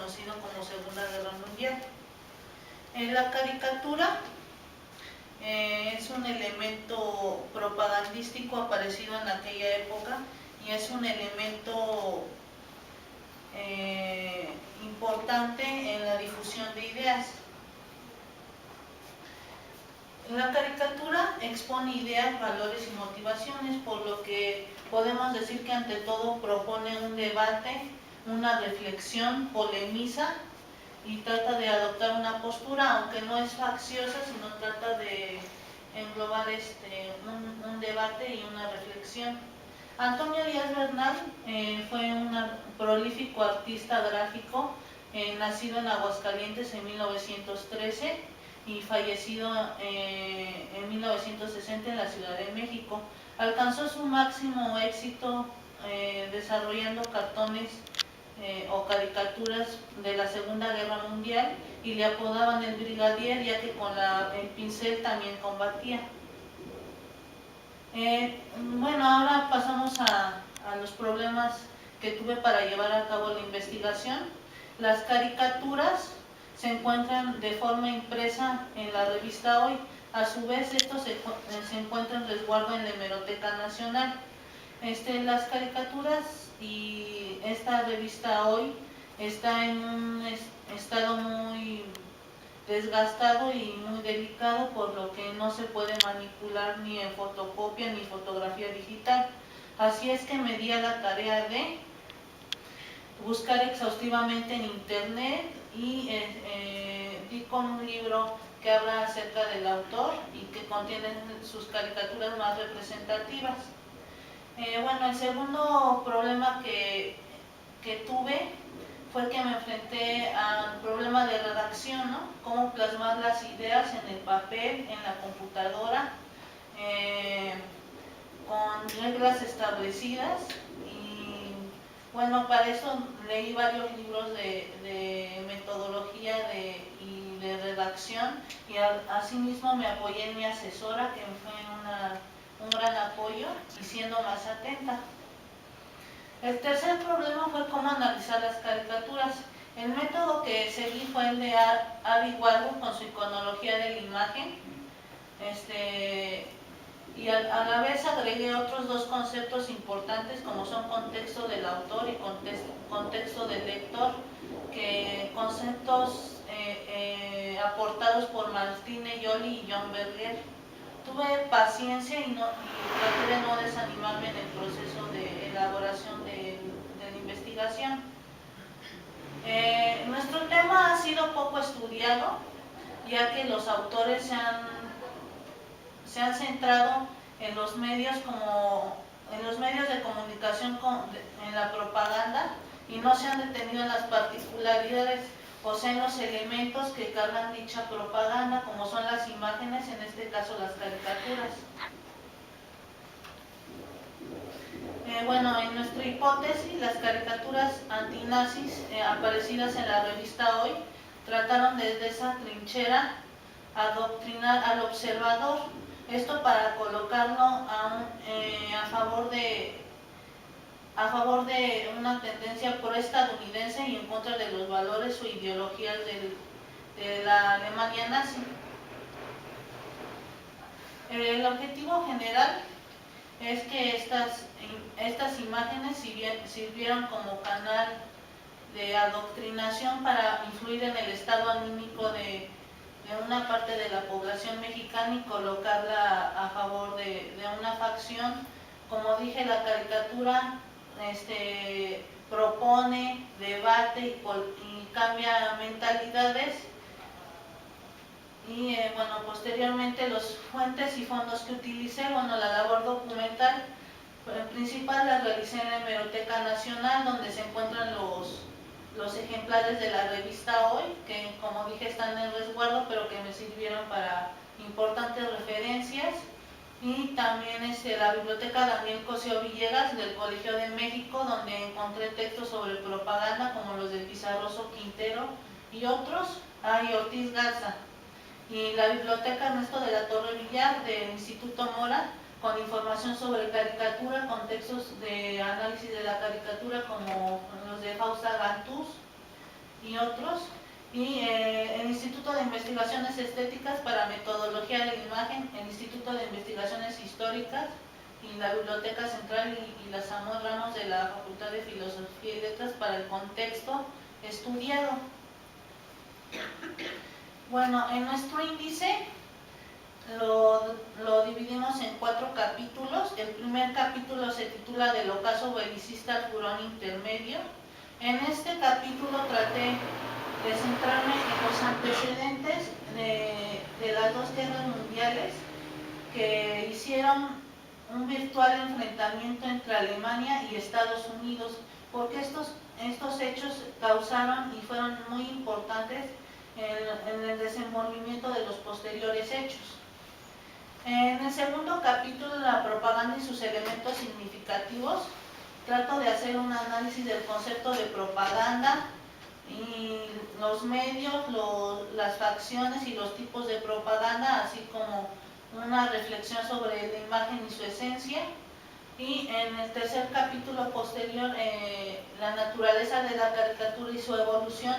conocido como Segunda Guerra Mundial. La caricatura es un elemento propagandístico aparecido en aquella época y es un elemento importante en la difusión de ideas. La caricatura expone ideas, valores y motivaciones, por lo que podemos decir que ante todo propone un debate, una reflexión, polemiza y trata de adoptar una postura, aunque no es facciosa, sino trata de englobar un debate y una reflexión. Antonio Díaz Bernal fue un prolífico artista gráfico, nacido en Aguascalientes en 1913 y fallecido en 1960 en la Ciudad de México. Alcanzó su máximo éxito desarrollando cartones o caricaturas de la Segunda Guerra Mundial y le apodaban el Brigadier, ya que con el pincel también combatía. Bueno, ahora pasamos a los problemas que tuve para llevar a cabo la investigación. Las caricaturas se encuentran de forma impresa en la revista Hoy. A su vez, esto se encuentra en resguardo en la Hemeroteca Nacional. Las caricaturas y esta revista Hoy está en un estado muy desgastado y muy delicado, por lo que no se puede manipular ni en fotocopia ni fotografía digital. Así es que me di a la tarea de buscar exhaustivamente en internet y di con un libro que habla acerca del autor y que contiene sus caricaturas más representativas. Bueno, el segundo problema que tuve fue que me enfrenté al problema de redacción, ¿no? Cómo plasmar las ideas en el papel, en la computadora, con reglas establecidas. Y bueno, para eso leí varios libros de metodología y de redacción, y asimismo me apoyé en mi asesora, que fue un gran apoyo y siendo más atenta. El tercer problema fue cómo analizar las caricaturas. El método que seguí fue el de Ari Warburg con su iconología de la imagen, y a la vez agregué otros dos conceptos importantes, como son contexto del autor y contexto del lector, que conceptos aportados por Martine Joly y John Berger. Tuve paciencia y traté de no desanimarme en el proceso de elaboración de la investigación. Nuestro tema ha sido poco estudiado, ya que los autores se han centrado en los medios de comunicación, en la propaganda, y no se han detenido en las particularidades, o sea, en los elementos que cargan dicha propaganda, como son las imágenes, en este caso las caricaturas. Bueno, en nuestra hipótesis, las caricaturas antinazis aparecidas en la revista Hoy trataron desde esa trinchera adoctrinar al observador, esto para colocarlo a favor de una tendencia pro-estadounidense y en contra de los valores o ideologías de la Alemania nazi. El objetivo general es que estas imágenes sirvieron como canal de adoctrinación para influir en el estado anímico de una parte de la población mexicana y colocarla a favor de una facción. Como dije, la caricatura propone, debate y cambia mentalidades. Y bueno, posteriormente los fuentes y fondos que utilicé, bueno, la labor documental principal la realicé en la Hemeroteca Nacional, donde se encuentran los ejemplares de la revista Hoy, que como dije están en resguardo, pero que me sirvieron para importantes referencias. Y también la biblioteca Daniel Cosío Villegas del Colegio de México, donde encontré textos sobre propaganda como los de Pizarroso Quintero y otros, y Ortiz Garza. Y la biblioteca Ernesto de la Torre Villar del Instituto Mora, con información sobre caricatura, con textos de análisis de la caricatura como los de Fausta Gantús, y otros. Y el Instituto de Investigaciones Estéticas para Metodología de la Imagen, el Instituto de Investigaciones Históricas y la Biblioteca Central y la Samuel Ramos de la Facultad de Filosofía y Letras para el contexto estudiado. Bueno, en nuestro índice lo dividimos en 4 capítulos. El primer capítulo se titula Del ocaso belicista al Furón intermedio. En este capítulo traté de centrarme en los antecedentes de las 2 guerras mundiales que hicieron un virtual enfrentamiento entre Alemania y Estados Unidos, porque estos hechos causaron y fueron muy importantes en el desenvolvimiento de los posteriores hechos. En el segundo capítulo, la propaganda y sus elementos significativos, trato de hacer un análisis del concepto de propaganda y los medios, las facciones y los tipos de propaganda, así como una reflexión sobre la imagen y su esencia. Y en el tercer capítulo posterior, la naturaleza de la caricatura y su evolución,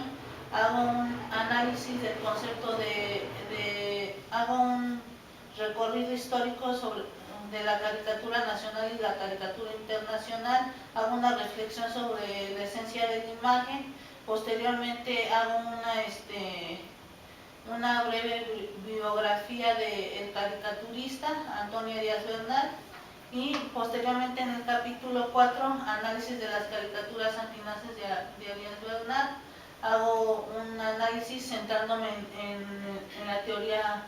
hago un análisis del concepto hago un recorrido histórico de la caricatura nacional y la caricatura internacional, hago una reflexión sobre la esencia de la imagen. Posteriormente hago una breve biografía del caricaturista Antonio Díaz Bernal, y posteriormente en el capítulo 4, análisis de las caricaturas antinazis de Díaz Bernal, hago un análisis centrándome en la teoría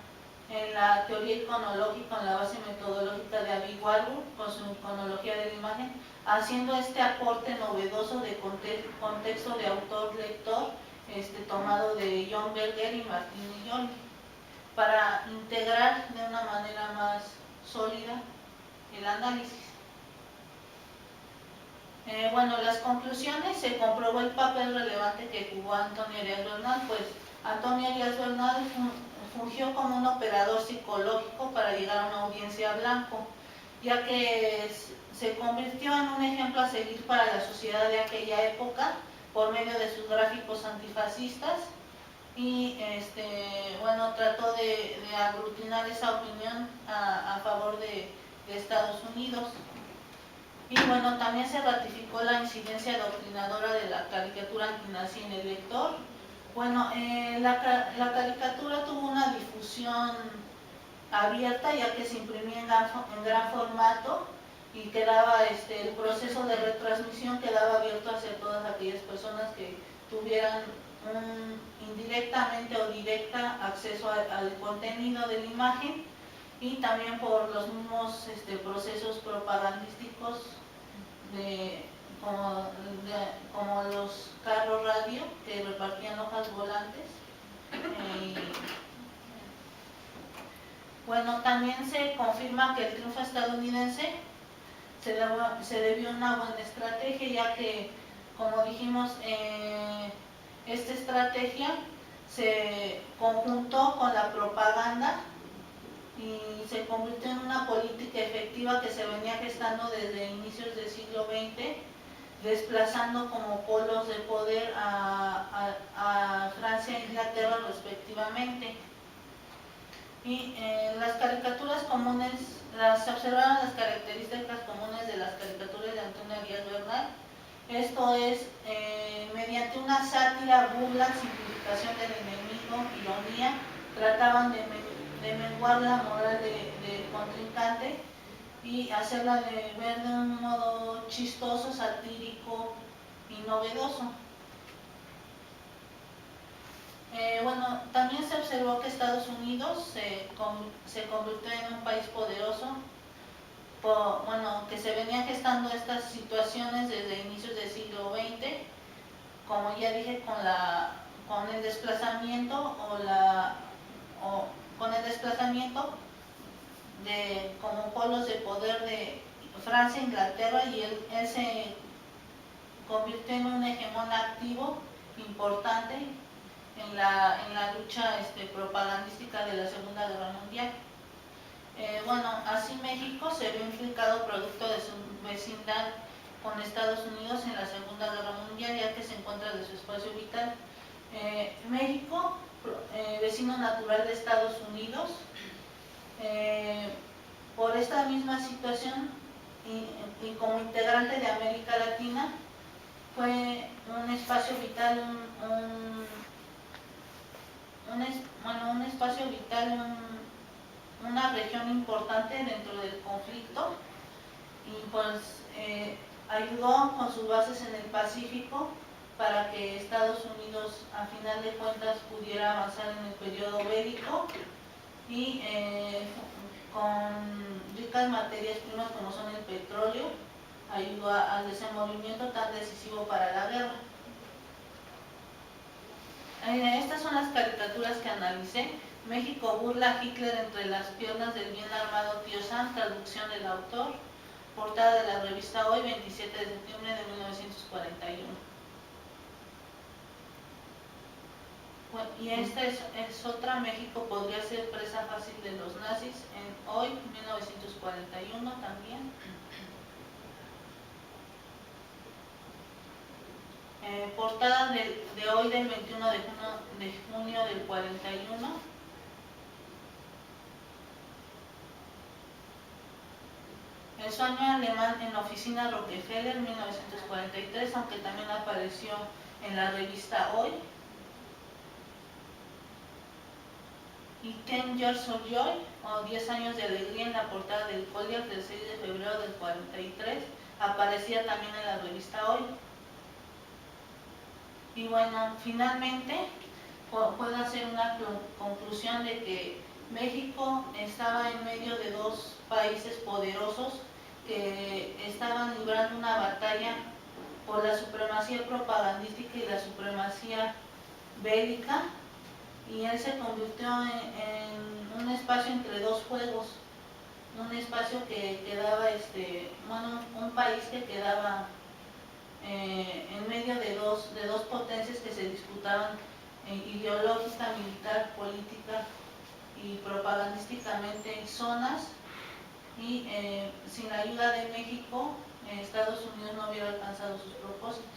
iconológica, en la base metodológica de Abby Warburg con su iconología de la imagen, haciendo este aporte novedoso de contexto de autor-lector, tomado de John Berger y Martín Millón, para integrar de una manera más sólida el análisis. Bueno, las conclusiones: se comprobó el papel relevante que jugó Antonio Díaz Bernal, pues Antonio Díaz Bernal fungió como un operador psicológico para llegar a una audiencia blanco, ya que se convirtió en un ejemplo a seguir para la sociedad de aquella época por medio de sus gráficos antifascistas, y bueno, trató de aglutinar esa opinión a favor de Estados Unidos. Y bueno, también se ratificó la incidencia doctrinadora de la caricatura antinazi en el lector. Bueno, la caricatura tuvo una difusión abierta, ya que se imprimía en gran formato y quedaba el proceso de retransmisión quedaba abierto hacia todas aquellas personas que tuvieran indirectamente o directa acceso al contenido de la imagen, y también por los mismos procesos propagandísticos como los carros radio que repartían hojas volantes. Bueno, también se confirma que el triunfo estadounidense se debió a una buena estrategia, ya que, como dijimos, esta estrategia se conjuntó con la propaganda y se convirtió en una política efectiva que se venía gestando desde inicios del siglo XX, desplazando como polos de poder a Francia e Inglaterra respectivamente. Y las caricaturas comunes, se observaron las características comunes de las caricaturas de Antonio Díaz Bernal. Esto es, mediante una sátira, burla, simplificación del enemigo, ironía, trataban de menguar la moral del contrincante y hacerla ver de un modo chistoso, satírico y novedoso. Bueno, también se observó que Estados Unidos se convirtió en un país poderoso, que se venían gestando estas situaciones desde inicios del siglo XX, como ya dije, con el desplazamiento de como polos de poder de Francia e Inglaterra, y él se convirtió en un hegemón activo importante en la lucha propagandística de la Segunda Guerra Mundial. Bueno, así México se vio implicado producto de su vecindad con Estados Unidos en la Segunda Guerra Mundial, ya que se encuentra de su espacio vital. México, vecino natural de Estados Unidos, por esta misma situación y como integrante de América Latina, fue un espacio vital, un espacio vital, una región importante dentro del conflicto, y pues ayudó con sus bases en el Pacífico para que Estados Unidos a final de cuentas pudiera avanzar en el periodo bélico y con ricas materias primas como son el petróleo, ayudó al desenvolvimiento tan decisivo para la guerra. Estas son las caricaturas que analicé. México burla a Hitler entre las piernas del bien armado tío Sam, traducción del autor, portada de la revista Hoy, 27 de septiembre de 1941. Bueno, y esta es otra. México podría ser presa fácil de los nazis, en Hoy, 1941 también. Portada de Hoy del 21 de junio del 41. El sueño alemán en la oficina Rockefeller, 1943, aunque también apareció en la revista Hoy. Y 10 Years of Joy, o 10 años de alegría, en la portada del Collier del 6 de febrero del 43, aparecía también en la revista Hoy. Y bueno, finalmente puedo hacer una conclusión de que México estaba en medio de dos países poderosos que estaban librando una batalla por la supremacía propagandística y la supremacía bélica, y él se convirtió en un espacio entre dos fuegos, un espacio que quedaba, un país que quedaba en medio de dos potencias que se disputaban ideológica, militar, política y propagandísticamente zonas, y sin la ayuda de México, Estados Unidos no hubiera alcanzado sus propósitos.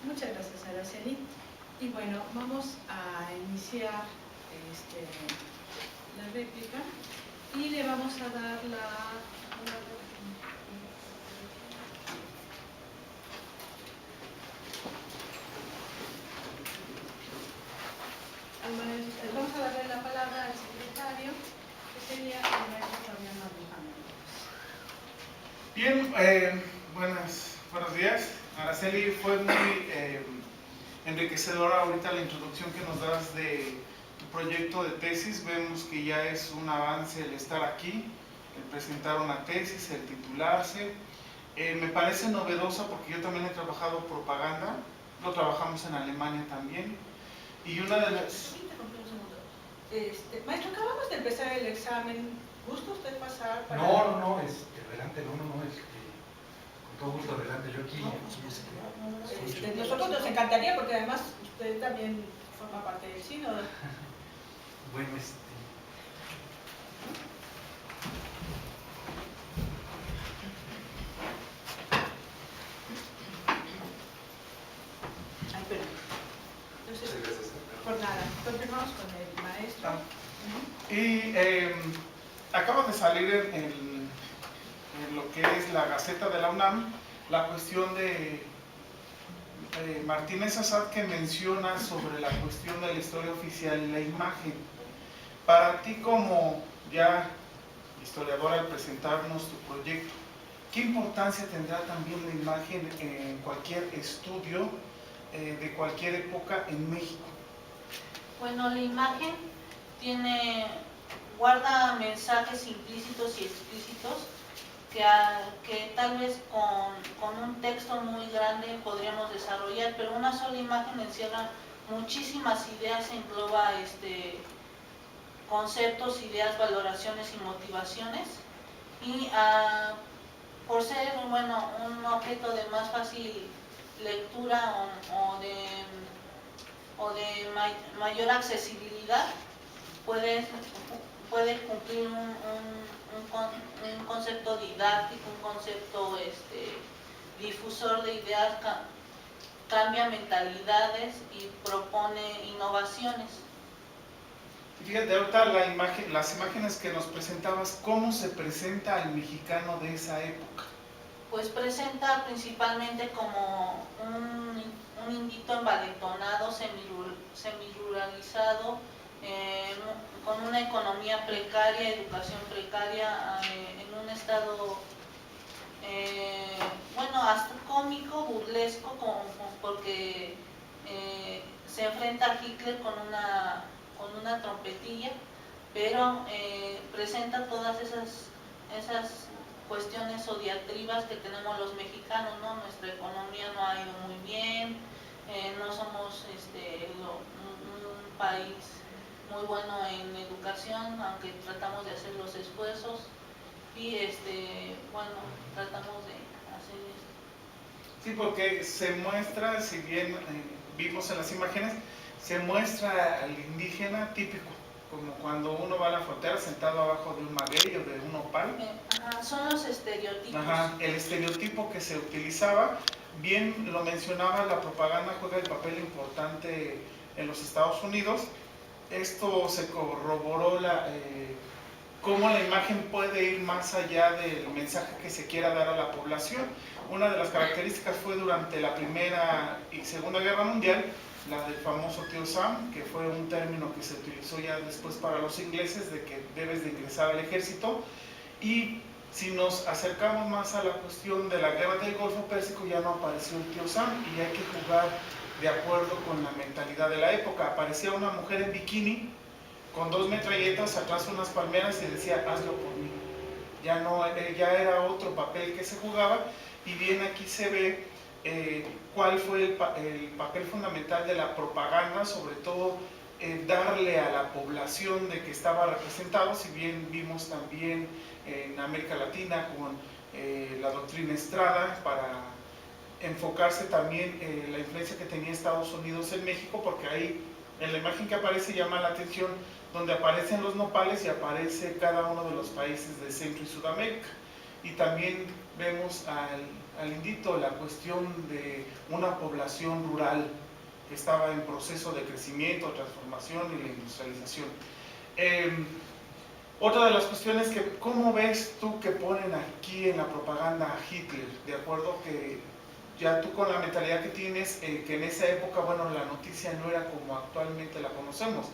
Muchas gracias, Araceli. Y bueno, vamos a iniciar la réplica y le vamos a dar vamos a darle la palabra al secretario, que sería el maestro Fabián Marujano. Bien, buenos días. Araceli, fue muy enriquecedora ahorita la introducción que nos das de tu proyecto de tesis. Vemos que ya es un avance el estar aquí, el presentar una tesis, el titularse. Me parece novedosa porque yo también he trabajado propaganda, lo trabajamos en Alemania también. Y una de las... Maestro, acabamos de empezar el examen. ¿Gusta usted pasar para...? No, adelante, con todo gusto, adelante, yo aquí. Nosotros nos encantaría, porque además usted también forma parte del sínodo. Bueno, Ay, pero... Entonces, por nada, continuamos con el maestro. Y acaba de salir en lo que es la Gaceta de la UNAM la cuestión de Martínez Assad, que menciona sobre la cuestión de la historia oficial y la imagen. Para ti, como ya historiador, al presentarnos tu proyecto, ¿qué importancia tendrá también la imagen en cualquier estudio de cualquier época en México? Bueno, la imagen guarda mensajes implícitos y explícitos que tal vez con un texto muy grande podríamos desarrollar, pero una sola imagen encierra muchísimas ideas, engloba conceptos, ideas, valoraciones y motivaciones, y por ser un objeto de más fácil lectura o de mayor accesibilidad, puede cumplir un concepto didáctico, un concepto difusor de ideas, cambia mentalidades y propone innovaciones. Fíjate, ahorita las imágenes que nos presentabas, ¿cómo se presenta al mexicano de esa época? Pues presenta principalmente como un indito envalentonado, semiruralizado, con una economía precaria, educación precaria, en un estado, bueno, hasta cómico, burlesco, porque se enfrenta a Hitler con una trompetilla, pero presenta todas esas cuestiones o diatribas que tenemos los mexicanos, ¿no? Nuestra economía no ha ido muy bien, no somos un país muy bueno en educación, aunque tratamos de hacer los esfuerzos y bueno, tratamos de hacer esto. Sí, porque se muestra, si bien vimos en las imágenes, se muestra al indígena típico, como cuando uno va a la frontera sentado abajo de un maguey o de un opal. Son los estereotipos. Ajá, el estereotipo que se utilizaba, bien lo mencionaba, la propaganda juega el papel importante en los Estados Unidos. Esto se corroboró cómo la imagen puede ir más allá del mensaje que se quiera dar a la población. Una de las características fue durante la Primera y Segunda Guerra Mundial, la del famoso tío Sam, que fue un término que se utilizó ya después para los ingleses, de que debes de ingresar al ejército. Y si nos acercamos más a la cuestión de la guerra del Golfo Pérsico, ya no apareció el tío Sam y hay que jugar de acuerdo con la mentalidad de la época. Aparecía una mujer en bikini con 2 metralletas atrás de unas palmeras y decía, hazlo por mí. Ya era otro papel que se jugaba, y bien aquí se ve cuál fue el papel fundamental de la propaganda, sobre todo darle a la población de que estaba representado, si bien vimos también en América Latina con la doctrina Estrada, para enfocarse también en la influencia que tenía Estados Unidos en México, porque ahí en la imagen que aparece llama la atención donde aparecen los nopales y aparece cada uno de los países de Centro y Sudamérica. Y también vemos al indito la cuestión de una población rural que estaba en proceso de crecimiento, transformación y la industrialización. Otra de las cuestiones que, ¿cómo ves tú que ponen aquí en la propaganda a Hitler? De acuerdo que ya tú con la mentalidad que tienes, que en esa época, bueno, la noticia no era como actualmente la conocemos,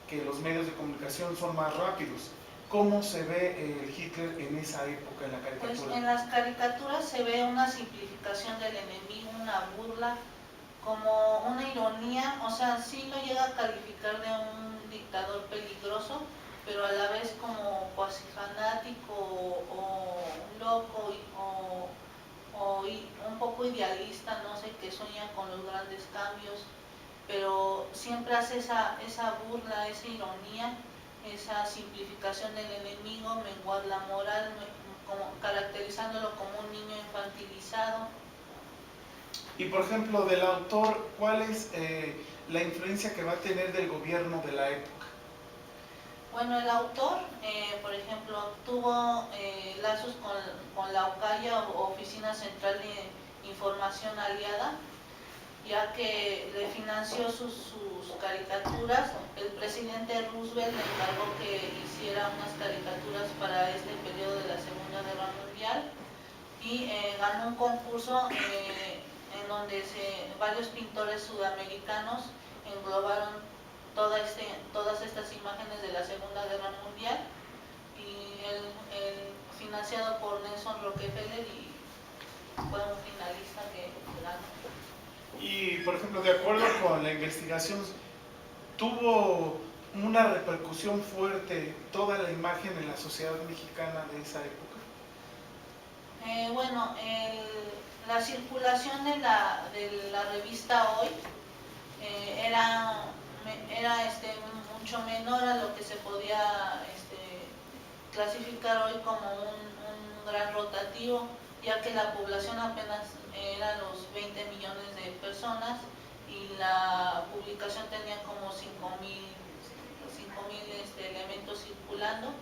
que los medios de comunicación son más rápidos. ¿Cómo se ve Hitler en esa época en la caricatura? Pues en las caricaturas se ve una simplificación del enemigo, una burla, como una ironía, o sea, sí lo llega a calificar de un dictador peligroso, pero a la vez como cuasi fanático o loco o un poco idealista, no sé, que sueña con los grandes cambios, pero siempre hace esa burla, esa ironía, esa simplificación del enemigo, menguar la moral, caracterizándolo como un niño infantilizado. Y por ejemplo, del autor, ¿cuál es la influencia que va a tener del gobierno de la época? Bueno, el autor, por ejemplo, tuvo lazos con la OCAIA, o Oficina Central de Información Aliada, ya que le financió sus caricaturas. El presidente Roosevelt le encargó que hiciera unas caricaturas para este periodo de la Segunda Guerra Mundial, y ganó un concurso en donde varios pintores sudamericanos englobaron todas estas imágenes de la Segunda Guerra Mundial, y financiado por Nelson Rockefeller, y fue un finalista que ganó. Y por ejemplo, de acuerdo con la investigación, ¿tuvo una repercusión fuerte toda la imagen en la sociedad mexicana de esa época? Bueno, la circulación de la revista Hoy era mucho menor a lo que se podía clasificar hoy como un gran rotativo, ya que la población apenas era los 20 millones de personas y la publicación tenía como 5,000 elementos circulando.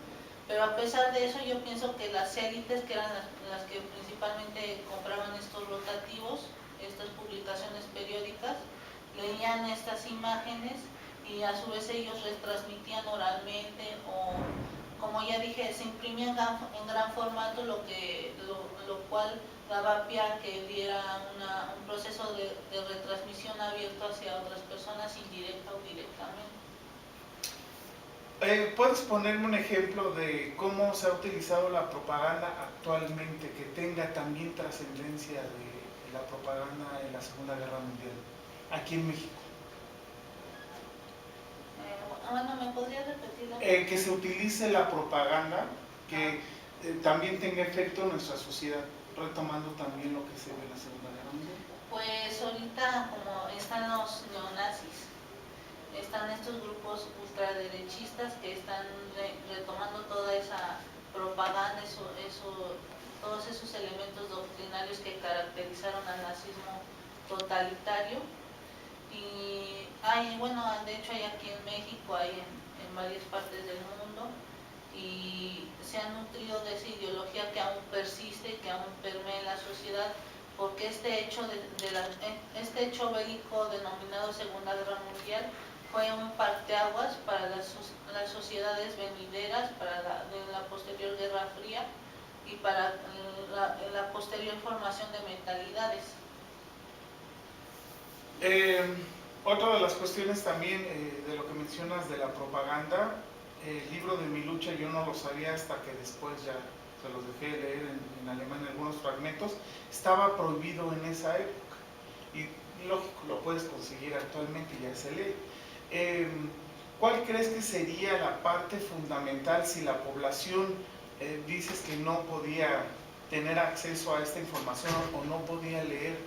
Pero a pesar de eso, yo pienso que las élites, que eran las que principalmente compraban estos rotativos, estas publicaciones periódicas, y a su vez ellos retransmitían oralmente o, como ya dije, se imprimía en gran formato, lo cual daba pie a que diera un proceso de retransmisión abierto hacia otras personas, indirecta o directamente. ¿Puedes ponerme un ejemplo de cómo se ha utilizado la propaganda actualmente que tenga también trascendencia de la propaganda en la Segunda Guerra Mundial aquí en México? Bueno, ¿me podría repetir? Que se utilice la propaganda que también tenga efecto en nuestra sociedad, retomando también lo que se ve en la Segunda Guerra Mundial. Pues ahorita, como están los neonazis, están estos grupos ultraderechistas que están retomando toda esa propaganda, todos esos elementos doctrinarios que caracterizaron al nazismo totalitario. Y hay, bueno, de hecho hay aquí en México, hay en varias partes del mundo, y se han nutrido de esa ideología que aún persiste, que aún permea en la sociedad, porque este hecho bélico denominado Segunda Guerra Mundial fue un parteaguas para las sociedades venideras, para la posterior Guerra Fría y para la posterior formación de mentalidades. Otra de las cuestiones también de lo que mencionas de la propaganda, el libro de Mi Lucha yo no lo sabía hasta que después ya se los dejé leer en alemán algunos fragmentos, estaba prohibido en esa época y lógico, lo puedes conseguir actualmente y ya se lee. ¿Cuál crees que sería la parte fundamental si la población dices que no podía tener acceso a esta información o no podía leer?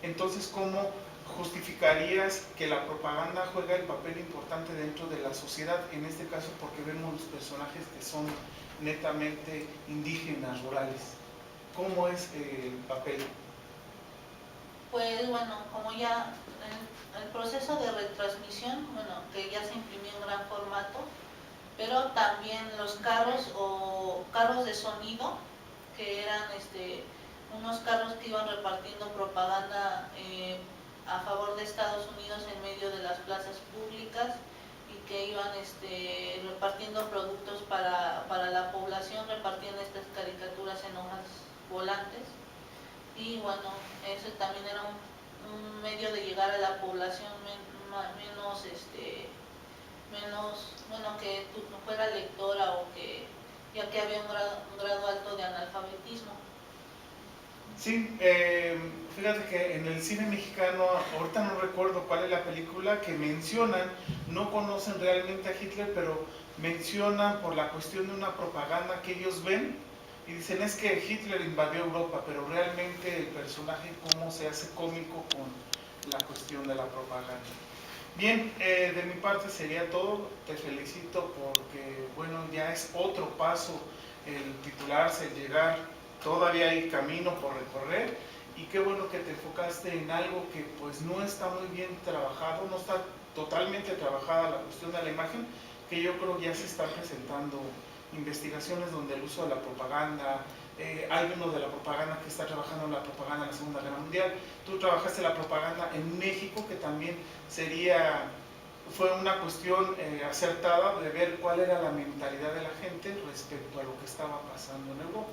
Entonces, ¿cómo justificarías que la propaganda juega el papel importante dentro de la sociedad? En este caso, porque vemos los personajes que son netamente indígenas, rurales. ¿Cómo es el papel? Pues bueno, como ya el proceso de retransmisión, bueno, que ya se imprimió en gran formato, pero también los carros o carros de sonido, que eran unos carros que iban repartiendo propaganda a favor de Estados Unidos en medio de las plazas públicas y que iban repartiendo productos para la población, repartiendo estas caricaturas en hojas volantes. Y bueno, eso también era un medio de llegar a la población menos que no fuera lectora o que ya que había un grado alto de analfabetismo. Sí, fíjate que en el cine mexicano, ahorita no recuerdo cuál es la película, que mencionan, no conocen realmente a Hitler, pero mencionan por la cuestión de una propaganda que ellos ven y dicen es que Hitler invadió Europa, pero realmente el personaje cómo se hace cómico con la cuestión de la propaganda. Bien, de mi parte sería todo, te felicito porque bueno, ya es otro paso el titularse, el llegar. Todavía hay camino por recorrer y qué bueno que te enfocaste en algo que pues no está muy bien trabajado, no está totalmente trabajada la cuestión de la imagen, que yo creo ya se están presentando investigaciones donde el uso de la propaganda, hay uno de la propaganda que está trabajando en la propaganda en la Segunda Guerra Mundial, tú trabajaste la propaganda en México, que también fue una cuestión acertada de ver cuál era la mentalidad de la gente respecto a lo que estaba pasando en Europa.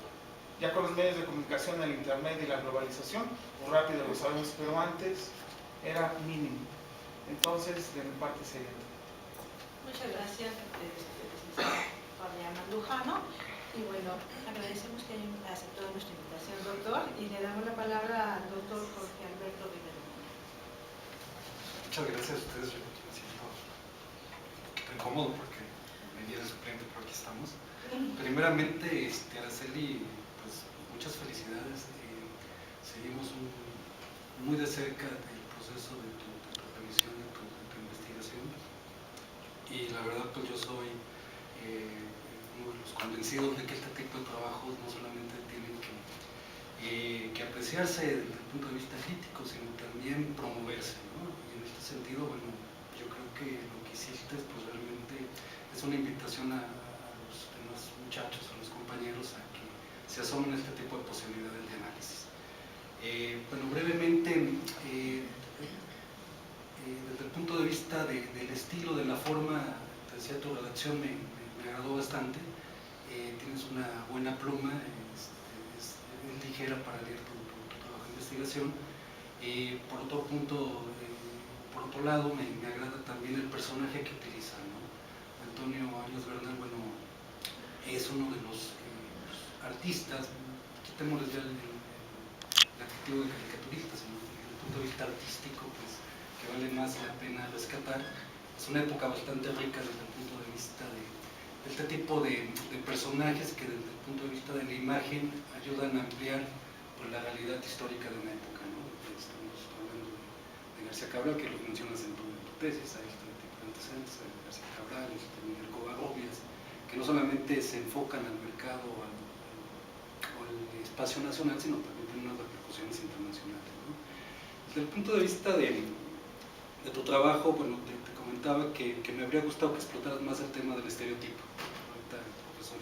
Ya con los medios de comunicación, el internet y la globalización, pues rápido lo sabemos, pero antes era mínimo. Entonces, de mi parte sería. Muchas gracias, Fabián Mandujano. Y bueno, agradecemos que hayan aceptado nuestra invitación, doctor, y le damos la palabra al doctor Jorge Alberto Rivera. Muchas gracias a ustedes, yo me siento un poquito incómodo porque venía de suplente, pero aquí estamos. Primeramente, Araceli, pues muchas felicidades. Seguimos muy de cerca el proceso de tu revisión, de tu investigación. Y la verdad, pues yo soy uno de los convencidos de que este tipo de trabajos no solamente tienen que apreciarse desde el punto de vista crítico, sino también promoverse, ¿no? Y en este sentido, bueno, yo creo que lo que hiciste pues realmente es una invitación a los demás muchachos, a los compañeros, a que se asomen a este tipo de posibilidades de análisis. Bueno, brevemente, desde el punto de vista forma, te decía, tu redacción me agradó bastante. Tienes una buena pluma, es ligera para leer tu trabajo de investigación. Por otro punto, por otro lado, me agrada también el personaje que utiliza, ¿no? Antonio Arias Bernal, bueno, es uno de los artistas, quitémosles ya el adjetivo de caricaturista, sino desde el punto de vista artístico, pues, que vale más la pena rescatar. Es una época bastante rica desde el punto de vista de este tipo de personajes que desde el punto de vista de la imagen ayudan a ampliar pues, la realidad histórica de una época, ¿no? Estamos hablando de García Cabral, que lo mencionas en tu tesis, hay este tipo de antecedentes, García Cabral, Miguel Covarrubias, que no solamente se enfocan al mercado o al espacio nacional, sino también tienen unas repercusiones internacionales, ¿no? Desde el punto de vista de tu trabajo, bueno, te comentaba que me habría gustado que explotaras más el tema del estereotipo. Ahorita el profesor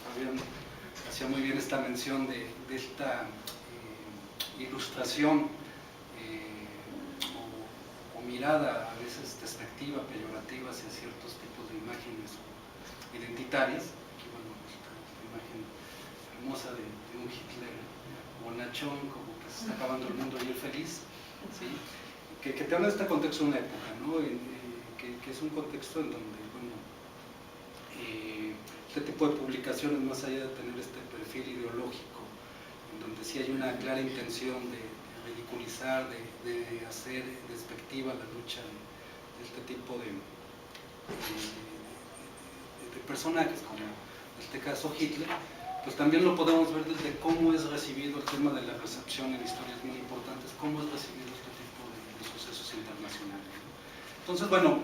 Fabián hacía muy bien esta mención de esta ilustración o mirada a veces despectiva, peyorativa hacia ciertos tipos de imágenes identitarias. Aquí, bueno, esta imagen hermosa de un Hitler bonachón, como que se está acabando el mundo y él feliz, ¿sí? Que te habla de este contexto de una época, ¿no? Que es un contexto en donde, bueno, este tipo de publicaciones, más allá de tener este perfil ideológico, en donde sí hay una clara intención de ridiculizar, de hacer despectiva la lucha de este tipo de personajes, como en este caso Hitler, pues también lo podemos ver desde cómo es recibido el tema de la recepción en historias muy importantes, cómo es recibido este tipo de sucesos internacionales, ¿no? Entonces, bueno,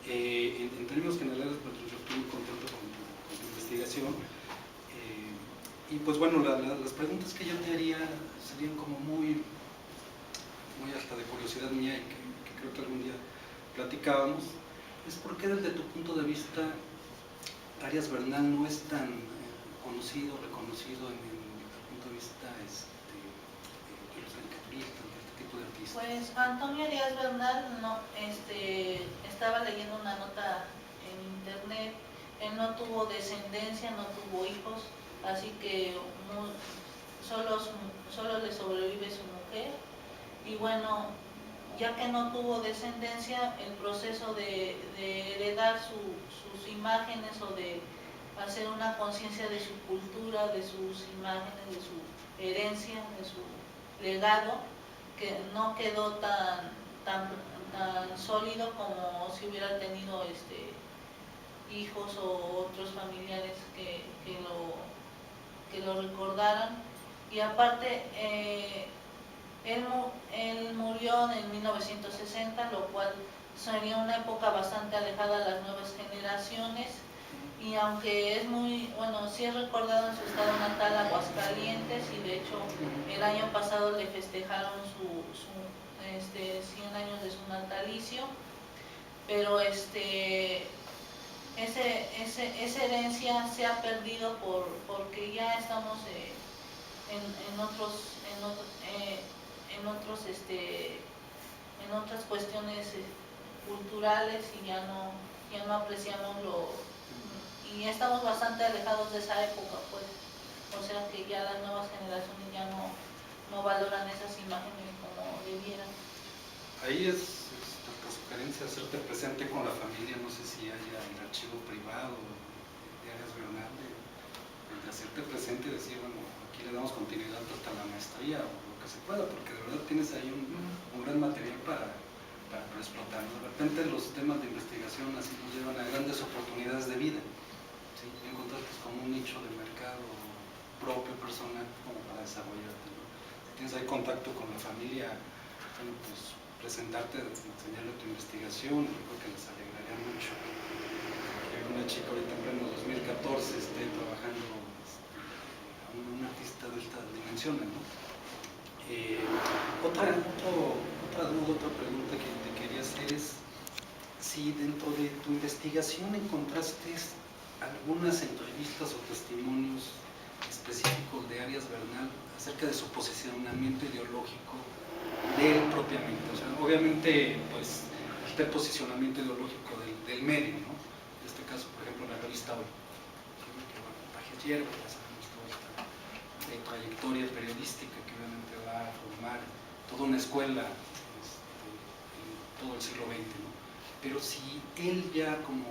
en términos generales, pues, yo estoy muy contento con tu investigación, y pues bueno, las preguntas que yo te haría serían como muy hasta de curiosidad mía y que creo que algún día platicábamos, es por qué desde tu punto de vista Arias Bernal no es tan conocido, reconocido en el punto de vista de los caricaturistas, de este tipo de artistas. Pues Antonio Arias Bernal no, estaba leyendo una nota en internet. Él no tuvo descendencia, no tuvo hijos, así que solo le sobrevive su mujer. Y bueno, ya que no tuvo descendencia, el proceso de heredar sus imágenes o de hacer una conciencia de su cultura, de sus imágenes, de su herencia, de su legado, que no quedó tan sólido como si hubiera tenido hijos o otros familiares que lo recordaran. Y aparte, él murió en 1960, lo cual sería una época bastante alejada a las nuevas generaciones. Y aunque es muy, bueno, sí es recordado en su estado natal, Aguascalientes, y de hecho el año pasado le festejaron 100 años de su natalicio, pero esa herencia se ha perdido porque ya estamos en otras cuestiones culturales y ya no apreciamos y estamos bastante alejados de esa época, pues. O sea que ya las nuevas generaciones ya no valoran esas imágenes como debieran. Ahí es nuestra sugerencia hacerte presente con la familia, no sé si haya el archivo privado de Arias Bernal, de hacerte presente y decir, bueno, aquí le damos continuidad hasta la maestría o lo que se pueda, porque de verdad tienes ahí un gran material para explotar. De repente los temas de investigación así nos llevan a grandes oportunidades de vida, ¿sí? Y encontrarte como un nicho de mercado propio, personal, como para desarrollarte, ¿no? Si tienes ahí contacto con la familia, bueno, pues presentarte, enseñarle tu investigación, yo creo que les alegraría mucho que una chica ahorita en pleno 2014 esté trabajando a un artista de estas dimensiones, ¿no? Otra duda, otra pregunta que te quería hacer es si dentro de tu investigación encontraste algunas entrevistas o testimonios específicos de Arias Bernal acerca de su posicionamiento ideológico de él propiamente. O sea, obviamente, pues, el está el posicionamiento ideológico del medio, ¿no? En este caso, por ejemplo, la revista Hoy, que bueno, Pajes Hierro, ya sabemos toda esta trayectoria periodística que obviamente va a formar toda una escuela en todo el siglo XX, ¿no? Pero si él ya como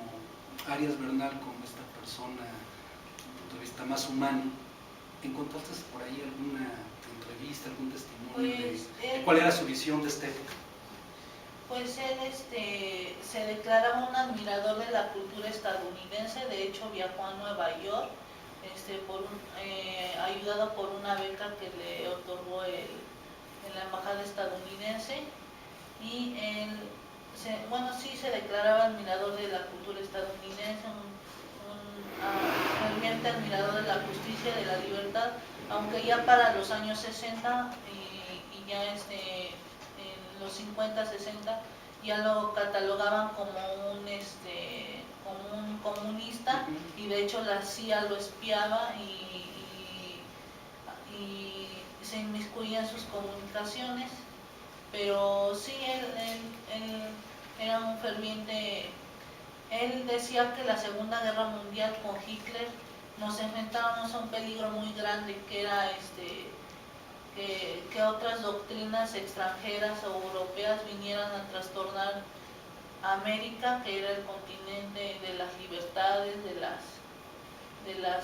Arias Bernal, como esta persona, desde un punto de vista más humano, ¿encontraste por ahí alguna entrevista, algún testimonio de cuál era su visión de esta época? Pues él se declaraba un admirador de la cultura estadounidense. De hecho viajó a Nueva York ayudado por una beca que le otorgó en la embajada estadounidense, y él sí se declaraba admirador de la cultura estadounidense, un ferviente admirador de la justicia, de la libertad, aunque ya para los años 60 y ya en los 50, 60 ya lo catalogaban como un comunista, y de hecho la CIA lo espiaba y se inmiscuía en sus comunicaciones. Pero sí, él era un ferviente. Él decía que la Segunda Guerra Mundial con Hitler nos enfrentábamos a un peligro muy grande, que era que otras doctrinas extranjeras o europeas vinieran a trastornar América, que era el continente de las libertades, de la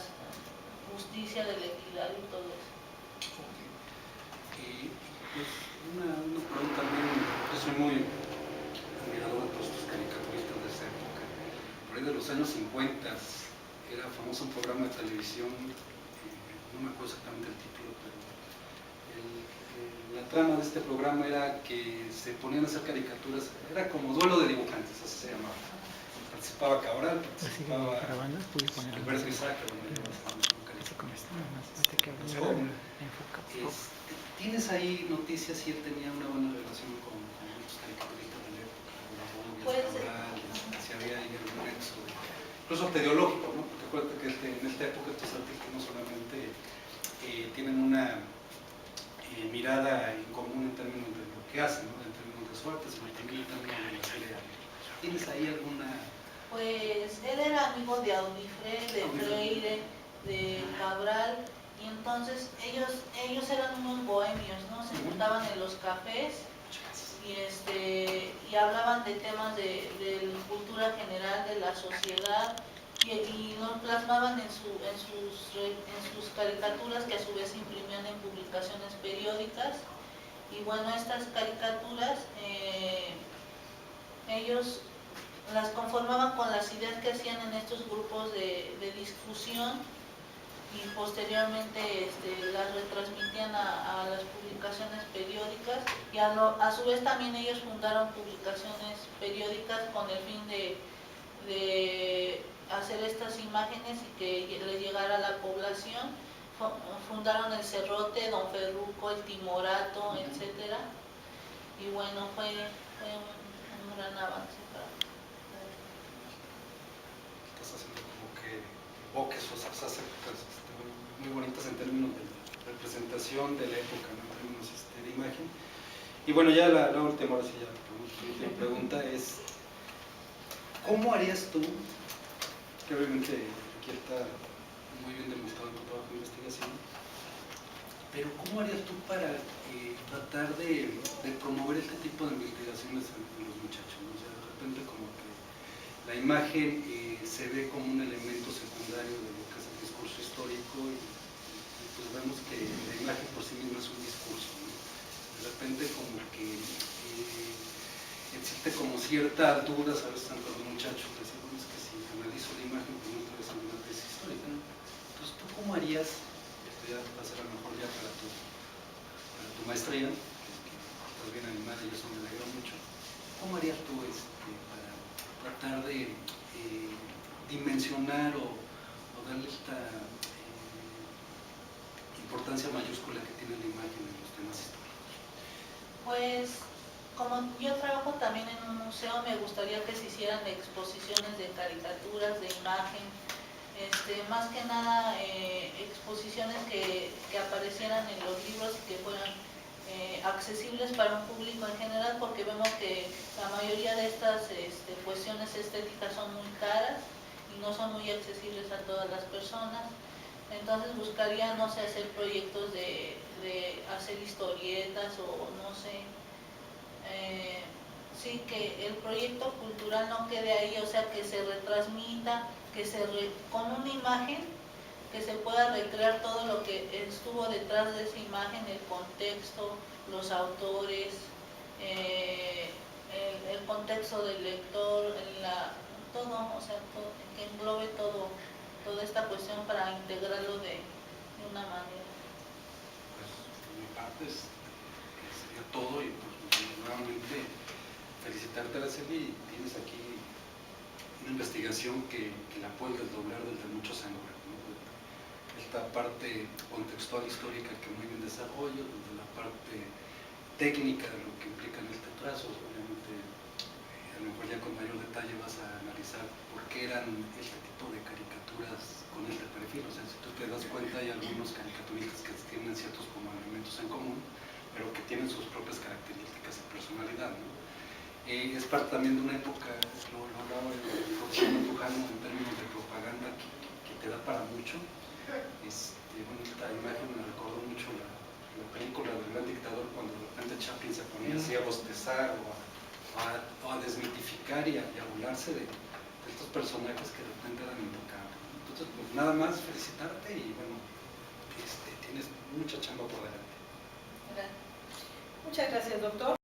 justicia, de la equidad y todo eso. Y pues una pregunta también, yo soy muy admirador de todos estos caricaturistas de esa época. Por ahí de los años 50 era famoso un programa de televisión, no me acuerdo exactamente el título, pero la trama de este programa era que se ponían a hacer caricaturas, era como duelo de dibujantes, así se llamaba. Participaba Cabral, participaba Alberto Isaac, ¿tienes ahí noticias si él tenía una buena relación con los caricaturistas de la época, con Cabral, si había ahí algún nexo, incluso ideológico, ¿no? Porque acuérdate que en esta época estos artistas no solamente tienen una mirada en común en términos de lo que hacen, ¿no? En términos de su arte, sino también en términos de la serie. ¿Tienes ahí alguna...? Pues él era amigo de Audifre, de Freire, de Cabral, y entonces ellos eran unos bohemios, ¿no? Se juntaban en los cafés y hablaban de temas de cultura general, de la sociedad, y lo plasmaban en sus caricaturas, que a su vez imprimían en publicaciones periódicas. Y bueno, estas caricaturas ellos las conformaban con las ideas que hacían en estos grupos de discusión, y posteriormente las retransmitían a las publicaciones periódicas, y a su vez también ellos fundaron publicaciones periódicas con el fin de hacer estas imágenes y que le llegara a la población. Fundaron el Cerrote, Don Ferruco, el Timorato, etcétera, y bueno, fue un gran avance para... Estás haciendo como que evoques esas épocas muy bonitas en términos de representación de la época, ¿no? En términos de imagen. Y bueno, ya la última, ahora sí ya la última pregunta es, ¿cómo harías tú, que obviamente aquí está muy bien demostrado en tu trabajo de investigación, pero cómo harías tú para tratar de promover este tipo de investigaciones en los muchachos, ¿no? O sea, de repente como que la imagen se ve como un elemento secundario de lo que es el discurso histórico, y pues vemos que la imagen por sí misma es un discurso, ¿no? De repente como que existe como cierta duda, ¿sabes? Tanto los muchachos decir, bueno, es que si analizo la imagen, pues no estoy haciendo una tesis histórica, ¿no? Entonces, ¿tú cómo harías, esto ya va a ser a lo mejor ya para tu maestría, que estás bien animada y eso me alegra mucho, ¿cómo harías tú para tratar de dimensionar o darle esta importancia mayúscula que tiene la imagen en los temas históricos? Pues como yo trabajo también en un museo, me gustaría que se hicieran exposiciones de caricaturas, de imagen, más que nada exposiciones que aparecieran en los libros y que fueran accesibles para un público en general, porque vemos que la mayoría de estas cuestiones estéticas son muy caras y no son muy accesibles a todas las personas. Entonces buscaría, no sé, hacer proyectos de hacer historietas o no sé, sí, que el proyecto cultural no quede ahí, o sea, que se retransmita, con una imagen, que se pueda recrear todo lo que estuvo detrás de esa imagen, el contexto, los autores, el contexto del lector, todo, o sea, que englobe toda esta cuestión para integrarlo de una manera. Pues por mi parte sería todo y pues nuevamente felicitarte, Araceli. Tienes aquí una investigación que la puedes desdoblar desde muchos ángulos, ¿no? Esta parte contextual histórica que muy bien desarrollo, desde la parte técnica de lo que implican este trazo, obviamente a lo mejor ya con mayor detalle vas a analizar por qué eran este tipo de caricaturas con este perfil. O sea, si tú te das cuenta, hay algunos caricaturistas que tienen ciertos como elementos en común, pero que tienen sus propias características de personalidad, ¿no? Es parte también de una época, lo hablaba el profesor Lujano en términos de propaganda, que te da para mucho. Bueno, esta imagen me recordó mucho la película del Gran Dictador, cuando de repente Chaplin se ponía así a bostezar o a desmitificar y a burlarse de estos personajes que de repente eran intocables. Entonces, pues nada más felicitarte y bueno, tienes mucha chamba por delante. Gracias. Muchas gracias, doctor.